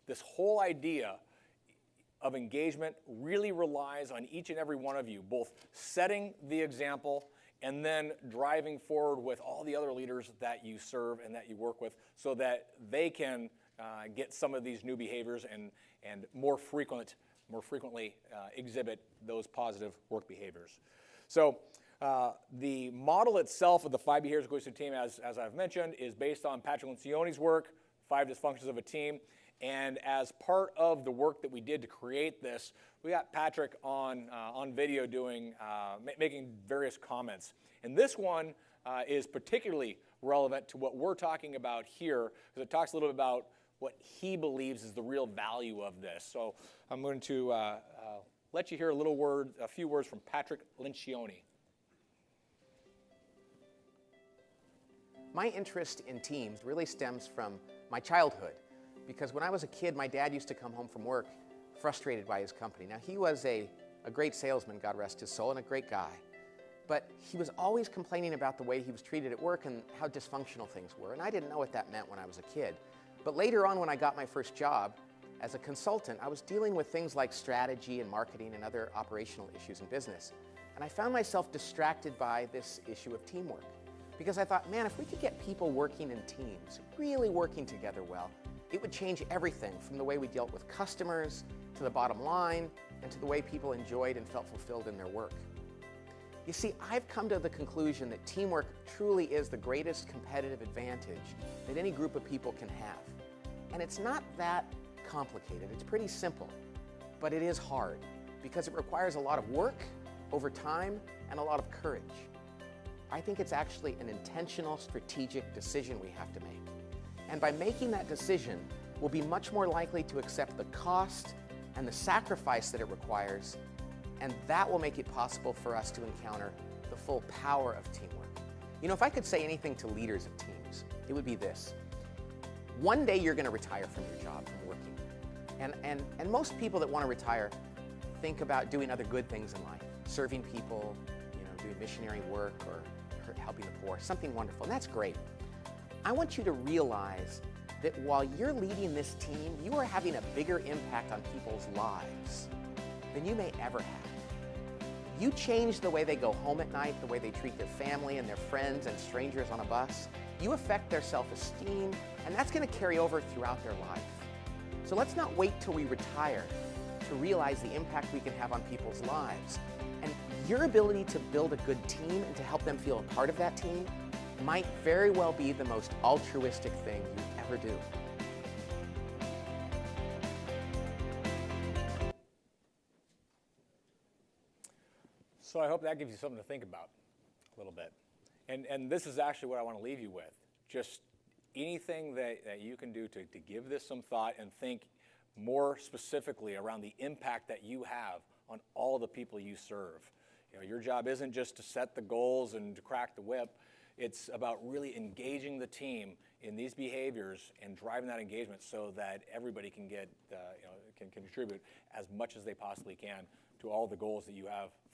this whole idea of engagement really relies on each and every one of you, both setting the example and then driving forward with all the other leaders that you serve and that you work with so that they can get some of these new behaviors and more frequently exhibit those positive work behaviors. So the model itself of the 5 behaviors of a cohesive team, as I've mentioned, is based on Patrick Lencioni's work, 5 dysfunctions of a team. And as part of the work that we did to create this, we got Patrick on video making various comments. And this one is particularly relevant to what we're talking about here, because it talks a little bit about what he believes is the real value of this. So I'm going to let you hear a few words from Patrick Lencioni. My interest in teams really stems from my childhood. Because when I was a kid, my dad used to come home from work frustrated by his company. Now, he was a great salesman, God rest his soul, and a great guy. But he was always complaining about the way he was treated at work and how dysfunctional things were. And I didn't know what that meant when I was a kid. But later on, when I got my first job as a consultant, I was dealing with things like strategy and marketing and other operational issues in business. And I found myself distracted by this issue of teamwork. Because I thought, man, if we could get people working in teams, really working together well, it would change everything from the way we dealt with customers, to the bottom line, and to the way people enjoyed and felt fulfilled in their work. You see, I've come to the conclusion that teamwork truly is the greatest competitive advantage that any group of people can have. And it's not that complicated. It's pretty simple, but it is hard because it requires a lot of work over time and a lot of courage. I think it's actually an intentional, strategic decision we have to make. And by making that decision, we'll be much more likely to accept the cost and the sacrifice that it requires, and that will make it possible for us to encounter the full power of teamwork. You know, if I could say anything to leaders of teams, it would be this. One day you're going to retire from your job, from working. And most people that want to retire think about doing other good things in life, serving people, doing missionary work or helping the poor, something wonderful, and that's great. I want you to realize that while you're leading this team, you are having a bigger impact on people's lives than you may ever have. You change the way they go home at night, the way they treat their family and their friends and strangers on a bus. You affect their self-esteem, and that's going to carry over throughout their life. So let's not wait till we retire to realize the impact we can have on people's lives. And your ability to build a good team and to help them feel a part of that team might very well be the most altruistic thing you ever do. So I hope that gives you something to think about a little bit. And this is actually what I want to leave you with. Just anything that you can do to give this some thought and think more specifically around the impact that you have on all the people you serve. Your job isn't just to set the goals and to crack the whip. It's about really engaging the team in these behaviors and driving that engagement so that everybody can can contribute as much as they possibly can to all the goals that you have